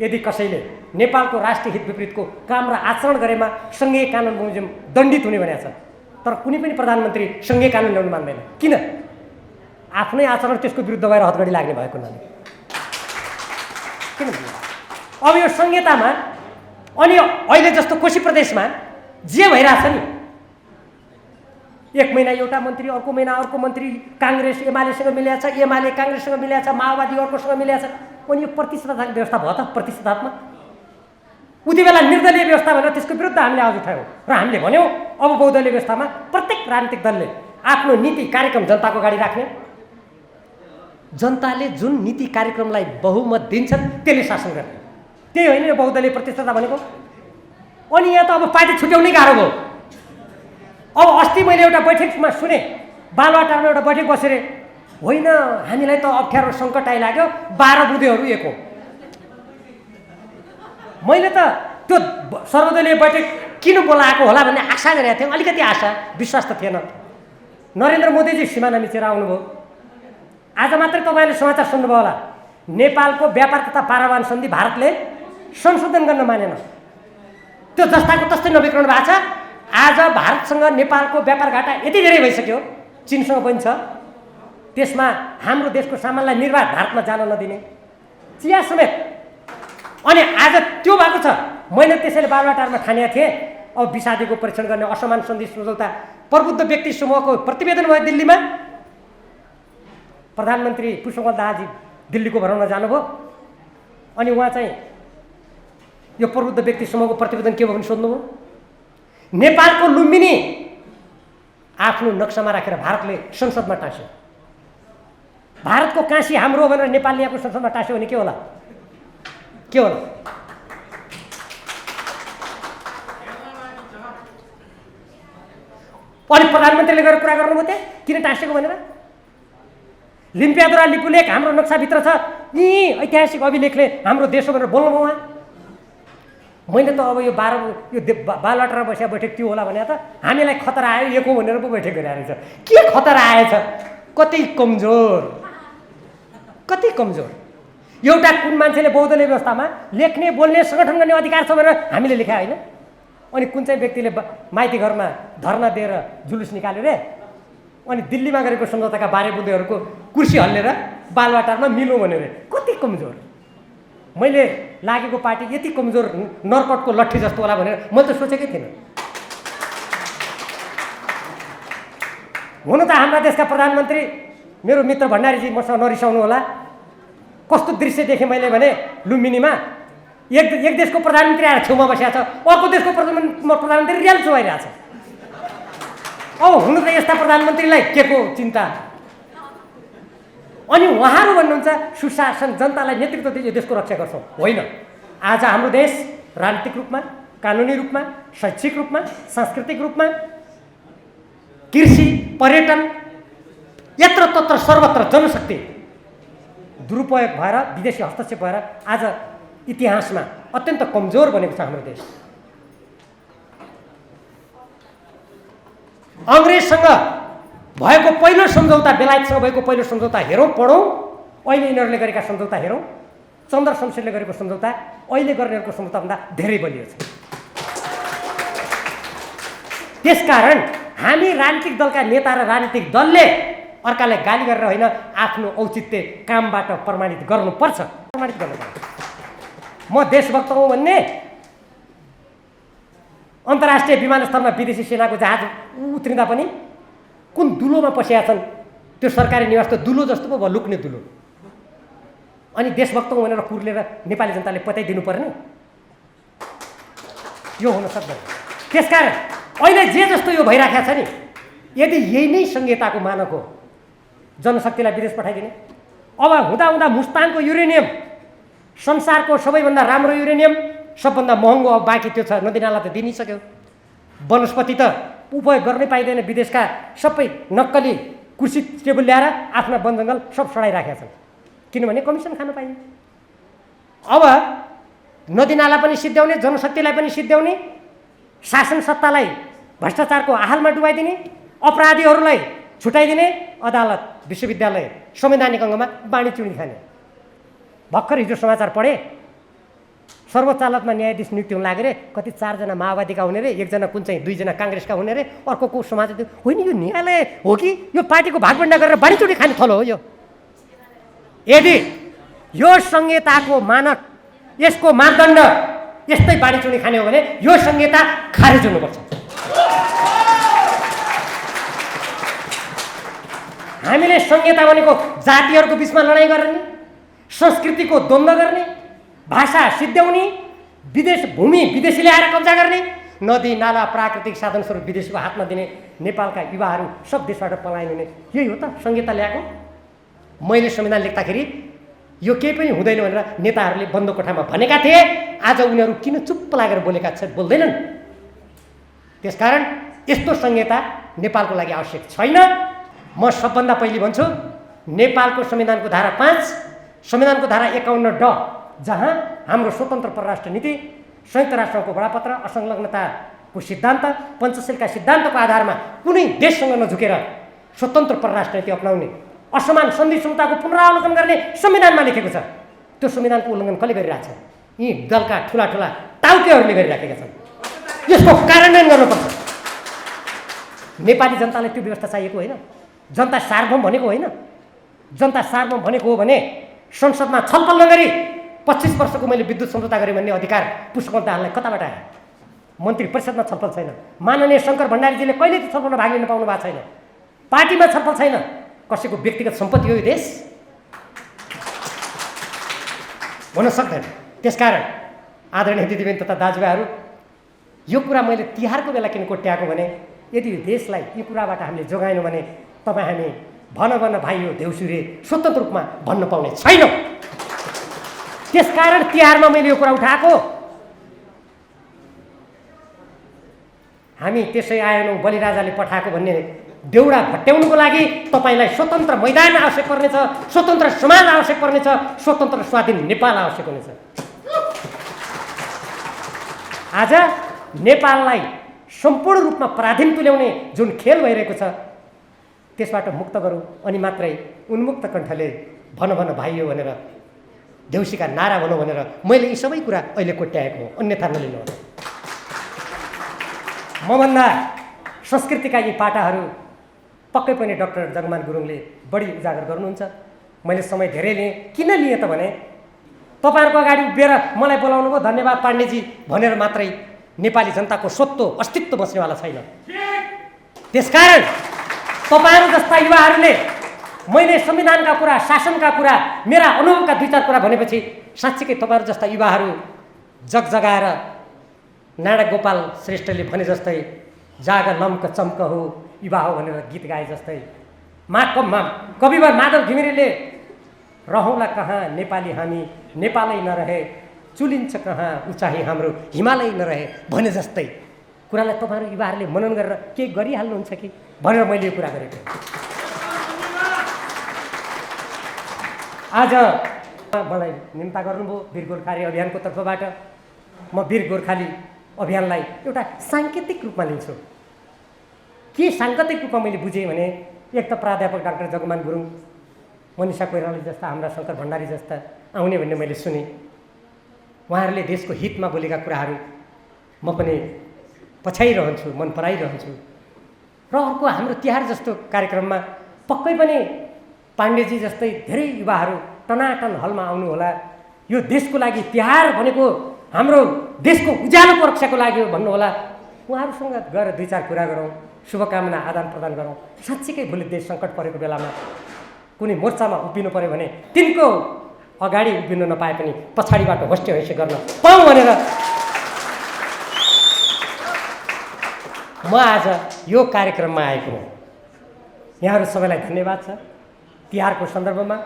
[SPEAKER 1] यदि कसैले नेपालको राष्ट्रिय हित विपरीतको काम र आचरण गरेमा सङ्घीय कानुन बमोजिम दण्डित हुने भनेको छ। तर कुनै पनि प्रधानमन्त्री सङ्घीय कानुन ल्याउनु मान्दैन। किन? आफ्नै आचरण त्यसको विरुद्ध भएर हतगडी लाग्ने भएको हुनाले। किन? अब यो संहितामा अनि अहिले जस्तो कोशी प्रदेशमा जे भइरहेछ नि, एक महिना एउटा मन्त्री, अर्को महिना अर्को मन्त्री, काङ्ग्रेस एमालेसँग मिलेको छ, एमाले काङ्ग्रेससँग मिलेको छ, माओवादी अर्कोसँग मिलेको छ। अनि यो प्रतिस्पर्धात्मक व्यवस्था भयो त? प्रतिस्पर्धात्मक उति बेला निर्दलीय व्यवस्था भनेर त्यसको विरुद्ध हामीले आवाज उठायौँ र हामीले भन्यौँ अब बहुदलीय व्यवस्थामा प्रत्येक राजनीतिक दलले आफ्नो नीति कार्यक्रम जनताको अगाडि राख्ने, जनताले जुन नीति कार्यक्रमलाई बहुमत दिन्छन् त्यसले शासन गर्ने। त्यही होइन यो बहुदलीय प्रतिस्पर्धा भनेको। अनि यहाँ त अब पार्टी छुट्याउनै गाह्रो भयो। अब अस्ति मैले एउटा बैठकमा सुने, बालुवाटारमा एउटा बैठक बसेर, होइन हामीलाई त अप्ठ्यारो सङ्कट आइलाग्यो, 12 बुँदेहरू एक हो। मैले त त्यो सर्वदलीय बैठक किन बोलाएको होला भन्ने आशा गरेका थिएँ, अलिकति आशा, विश्वास त थिएन। नरेन्द्र मोदीजी सिमाना मिचेर आउनुभयो। आज मात्रै तपाईँले समाचार सुन्नुभयो होला, नेपालको व्यापार तथा पारावान सन्धि भारतले संशोधन गर्न मानेन। त्यो जस्ताको तस्तै नवीकरण भएको छ। आज भारतसँग नेपालको व्यापार घाटा यति धेरै भइसक्यो, चीनसँग पनि छ, त्यसमा हाम्रो देशको सामानलाई निर्वाध भारतमा जान नदिने, चिया समेत। अनि आज त्यो भएको छ। मैले त्यसैले बालुवाटारमा ठानेका थिएँ अब विषादीको परीक्षण गर्ने असमान सन्धि सम्झौता प्रबुद्ध व्यक्ति समूहको प्रतिवेदन भयो दिल्लीमा। प्रधानमन्त्री पुष्पकमल दाहालजी दिल्लीको भ्रमणमा जानुभयो अनि उहाँ चाहिँ यो प्रबुद्ध व्यक्ति समूहको प्रतिवेदन के भयो भने सोध्नुभयो। नेपालको लुम्बिनी आफ्नो नक्सामा राखेर भारतले संसदमा टाँस्यो। भारतको काँसी हाम्रो हो भनेर नेपालले यहाँको संसदमा टाँस्यो भने के होला? के होला? अनि प्रधानमन्त्रीले गएर कुरा गर्नुभयो त्यहाँ किन टाँसेको भनेर। लिम्पियाद्वारा लिपुलेख हाम्रो नक्साभित्र छ, यी ऐतिहासिक अभिलेखले हाम्रो देश हो भनेर बोल्नुभयो उहाँ। मैले त अब यो बालुवाटारमा बसेर बैठक त्यो होला भने त हामीलाई खतरा आयो यको भनेर पो बैठक गरिरहेको छ। के खतरा आएछ? कति कमजोर, कति कमजोर। एउटा कुन मान्छेले बहुदलीय व्यवस्थामा लेख्ने बोल्ने सङ्गठन गर्ने अधिकार छ भनेर हामीले लेखा होइन। अनि कुन चाहिँ व्यक्तिले माइती घरमा धरना दिएर जुलुस निकालेर अनि दिल्लीमा गरेको सम्झौताका बारेबुन्देहरूको कुर्सी हल्लेर बालुवाटारमा मिल्नु भनेर। कति कमजोर। मैले लागेको पार्टी यति कमजोर नर्कटको लट्ठी जस्तो होला भनेर मैले त सोचेकै थिइनँ। हुन त हाम्रा देशका प्रधानमन्त्री मेरो मित्र भण्डारीजी मसँग नरिसाउनु होला, कस्तो दृश्य देखेँ मैले भने लुम्बिनीमा एक देशको प्रधानमन्त्री आएर छेउमा बसेको छ, अर्को देशको प्रधानमन्त्री रियाल चुहाइरहेछ। अब हुनु त यस्ता प्रधानमन्त्रीलाई के को चिन्ता। अनि उहाँहरू भन्नुहुन्छ सुशासन, जनतालाई नेतृत्व दिए यो देशको रक्षा गर्छौँ। होइन, आज हाम्रो देश राजनीतिक रूपमा, कानुनी रूपमा, शैक्षिक रूपमा, सांस्कृतिक रूपमा, कृषि, पर्यटन, यत्र तत्र सर्वत्र जनशक्ति दुरुपयोग भएर विदेशी हस्तक्षेप भएर आज इतिहासमा अत्यन्त कमजोर बनेको छ हाम्रो देश। अङ्ग्रेजसँग भएको पहिलो सम्झौता, बेलायतसँग भएको पहिलो सम्झौता हेरौँ, पढौँ। अहिले यिनीहरूले गरेका सम्झौता हेरौँ। चन्द्र शमशेरले गरेको सम्झौता अहिले गर्नेहरूको सम्झौताभन्दा धेरै बलियो छ। त्यसकारण हामी राजनीतिक दलका नेता र राजनीतिक दलले अर्कालाई गाली गरेर होइन, आफ्नो औचित्य कामबाट प्रमाणित गर्नुपर्छ, प्रमाणित गर्नुपर्छ। म देशभक्त हुँ भन्ने अन्तर्राष्ट्रिय विमानस्थलमा विदेशी सेनाको जहाज उत्रिँदा पनि कुन दुलोमा पसेका छन्, त्यो सरकारी निवास त दुलो जस्तो पो भयो, लुक्ने दुलो। अनि देशभक्त हुँ भनेर कुर्लेर नेपाली जनताले पत्याइदिनु पर्ने, यो हुन सक्दैन। त्यसकारण अहिले जे जस्तो यो भइराखेको छ नि, यदि यही नै संहिताको मानक हो, जनशक्तिलाई विदेश पठाइदिने। अब हुँदा हुँदा मुस्ताङको युरेनियम, संसारको सबैभन्दा राम्रो युरेनियम, सबभन्दा महँगो अब बाँकी त्यो छ, नदीनाला त दिनिसक्यो। वनस्पति त उपयोग गर्नै पाइँदैन, विदेशका सबै नक्कली कुर्सी टेबल ल्याएर आफ्ना वन जङ्गल सब सडाइराखेका छन्, किनभने कमिसन खान पाइने। अब नदीनाला पनि सिद्ध्याउने, जनशक्तिलाई पनि सिद्ध्याउने, शासन सत्तालाई भ्रष्टाचारको आहालमा डुबाइदिने, अपराधीहरूलाई छुटाइदिने, अदालत, विश्वविद्यालय, संवैधानिक अङ्गमा बाँडी चुडी खाने। भर्खर हिजो समाचार पढेँ, सर्वोच्च अदालतमा न्यायाधीश नियुक्ति हुन लाग्यो रे। कति 4 जना माओवादीका हुने रे, 1 जना कुन चाहिँ 2 जना काङ्ग्रेसका हुने रे, अर्को को समाजवादी। होइन, यो न्यायालय हो कि यो पार्टीको भागभण्डा गरेर बाँडीचुडी खाने थलो हो यो? यदि यो संहिताको मानक, यसको मापदण्ड यस्तै बाँडीचुडी खाने हो भने यो संहिता खारेज हुनुपर्छ। हामीले संहिता भनेको जातिहरूको बिचमा लडाइँ गर्ने, संस्कृतिको द्वन्द्व गर्ने, भाषा सिद्ध्याउने, विदेश भूमि विदेशीले आएर कब्जा गर्ने, नदी नाला प्राकृतिक साधन स्वरूप विदेशीको हातमा दिने, नेपालका युवाहरू सब देशबाट पलायन हुने, यही हो त संहिता ल्याएको। मैले संविधान लेख्दाखेरि यो केही पनि हुँदैन भनेर नेताहरूले बन्द कोठामा भनेका थिए। आज उनीहरू किन चुप्प लागेर बोलेका छन्, बोल्दैनन्। त्यसकारण यस्तो संहिता नेपालको लागि आवश्यक छैन। म सबभन्दा पहिले भन्छु, नेपालको संविधानको धारा 5, संविधानको धारा 51 ड, जहाँ हाम्रो स्वतन्त्र परराष्ट्र नीति, संयुक्त राष्ट्रको बडापत्र, असंलग्नताको सिद्धान्त, पञ्चशीलका सिद्धान्तको आधारमा कुनै देशसँग नझुकेर स्वतन्त्र परराष्ट्र नीति अपनाउने, असमान सन्धि सम्झौताको पुनरावलोकन गर्ने संविधानमा लेखेको छ। त्यो संविधानको उल्लङ्घन कसले गरिरहेको छ? यी दलका ठुला ठुला टाउकेहरूले गरिराखेका छन्। यसको कार्यान्वयन गर्नुपर्छ। नेपाली जनतालाई त्यो व्यवस्था चाहिएको होइन, जनता सार्वभौम भनेको होइन। जनता सार्वभौम भनेको हो भने संसदमा छलफल नगरी 25 वर्षको मैले विद्युत सम्झौता गरेँ भन्ने अधिकार पुष्पकमल दाहाललाई कताबाट आयो? मन्त्री परिषदमा छलफल छैन। माननीय शङ्कर भण्डारीजीले कहिले त छलफलमा भाग लिन पाउनु भएको छैन। पार्टीमा छलफल छैन। कसैको व्यक्तिगत सम्पत्ति हो यो देश? हुन सक्दैन। त्यसकारण आदरणीय दिदीबहिनी तथा दाजुभाइहरू, यो कुरा मैले तिहारको बेला किन कोट्याएको भने यदि यो देशलाई यी कुराबाट हामीले जोगाएनौँ भने तपाईँ हामी भन भाइ यो देउसुरे स्वतन्त्र रूपमा भन्न पाउने छैनौँ। त्यसकारण तिहारमा मैले यो कुरा उठाएको। हामी त्यसै आएनौँ बलिराजाले पठाएको भन्ने देउडा भट्ट्याउनुको लागि तपाईँलाई स्वतन्त्र मैदान आवश्यक पर्नेछ, स्वतन्त्र समाज आवश्यक पर्नेछ, स्वतन्त्र स्वाधीन नेपाल आवश्यक हुनेछ। आज नेपाललाई सम्पूर्ण रूपमा पराधीन तुल्याउने जुन खेल भइरहेको छ त्यसबाट मुक्त गरौँ अनि मात्रै उन्मुक्त कण्ठले भन भाइयो भनेर देउसीका नारा भनौँ भनेर मैले यी सबै कुरा अहिले कोट्याएको हो, अन्यथा नलिनु। मभन्दा संस्कृतिका यी पाटाहरू पक्कै पनि डाक्टर जगमान गुरुङले बढी उजागर गर्नुहुन्छ। मैले समय धेरै लिएँ। किन लिएँ त भने तपाईँहरूको अगाडि उभिएर मलाई बोलाउनु भयो धन्यवाद पाण्डेजी भनेर मात्रै नेपाली जनताको स्वत्व अस्तित्व बस्नेवाला छैन। त्यसकारण तपाईँहरू जस्ता युवाहरूले मैले संविधानका कुरा, शासनका कुरा, मेरा अनुभवका 2-4 कुरा भनेपछि साँच्चीकै तपाईँहरू जस्ता युवाहरू जगजगाएर नारायण गोपाल श्रेष्ठले भने जस्तै जाग लम्क चम्क हो युवा हो भनेर गीत गाए जस्तै कविवर माधव घिमिरेले रहौँला कहाँ नेपाली हामी नेपालै नरहे चुलिन्छ कहाँ उचाइ हाम्रो हिमालय नरहे भने जस्तै कुरालाई तपाईँहरू युवाहरूले मनन गरेर के गरिहाल्नुहुन्छ कि भनेर मैले यो कुरा गरेको। आज मलाई निम्ता गर्नुभयो वीर गोर्खाली अभियानको तर्फबाट। म वीर गोर्खाली अभियानलाई एउटा साङ्केतिक रूपमा लिन्छु। के साङ्केतिक रूपमा मैले बुझेँ भने एक त प्राध्यापक डाक्टर जगमान गुरुङ, मनिषा कोइराला जस्ता, हाम्रा शङ्कर भण्डारी जस्ता आउने भन्ने मैले सुने। उहाँहरूले देशको हितमा बोलेका कुराहरू म पनि पछ्याइरहन्छु, मन पराइरहन्छु। र अर्को हाम्रो तिहार जस्तो कार्यक्रममा पक्कै पनि पाण्डेजी जस्तै धेरै युवाहरू टनाटन हलमा आउनुहोला। यो देशको लागि तिहार भनेको हाम्रो देशको उज्यालोको रक्षाको लागि हो भन्नुहोला। उहाँहरूसँग गएर 2-4 कुरा गरौँ, शुभकामना आदान प्रदान गरौँ। साँच्चीकै भोलि देश सङ्कट परेको बेलामा कुनै मोर्चामा उभिनु पऱ्यो भने तिनको अगाडि उभिनु नपाए पनि पछाडिबाट होस्टे हैसे गर्न पाऊँ भनेर म आज यो कार्यक्रममा आएको हुँ। यहाँहरू सबैलाई धन्यवाद छ। तिहारको सन्दर्भमा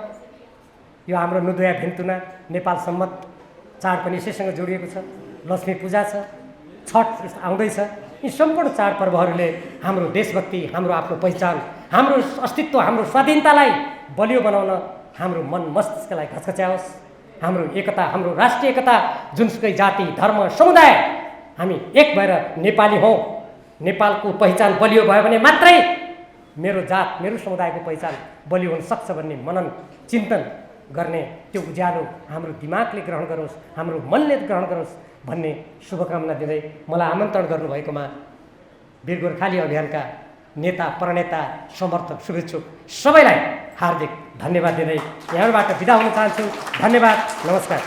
[SPEAKER 1] यो हाम्रो नुदुया भिन्तुना नेपाल सम्मत चाड पनि यसैसँग जोडिएको छ। लक्ष्मी पूजा छ, छठ आउँदैछ। यी सम्पूर्ण चाडपर्वहरूले हाम्रो देशभक्ति, हाम्रो आफ्नो पहिचान, हाम्रो अस्तित्व, हाम्रो स्वाधीनतालाई बलियो बनाउन हाम्रो मन मस्तिष्कलाई घचघच्याओस्। हाम्रो एकता, हाम्रो राष्ट्रिय एकता, जुनसुकै जाति धर्म समुदाय हामी एक भएर नेपाली हौँ। नेपालको पहिचान बलियो भयो भने मात्रै मेरो जात, मेरो समुदायको पहिचान बलियो हुन सक्छ भन्ने मनन चिन्तन गर्ने त्यो उज्यालो हाम्रो दिमागले ग्रहण गरोस्, हाम्रो मनले ग्रहण गरोस् भन्ने शुभकामना दिँदै मलाई आमन्त्रण गर्नुभएकोमा वीर गोर्खाली अभियानका नेता, प्रणेता, समर्थक, शुभेच्छुक सबैलाई हार्दिक धन्यवाद दिँदै यहाँबाट बिदा हुन चाहन्छु। धन्यवाद, नमस्कार।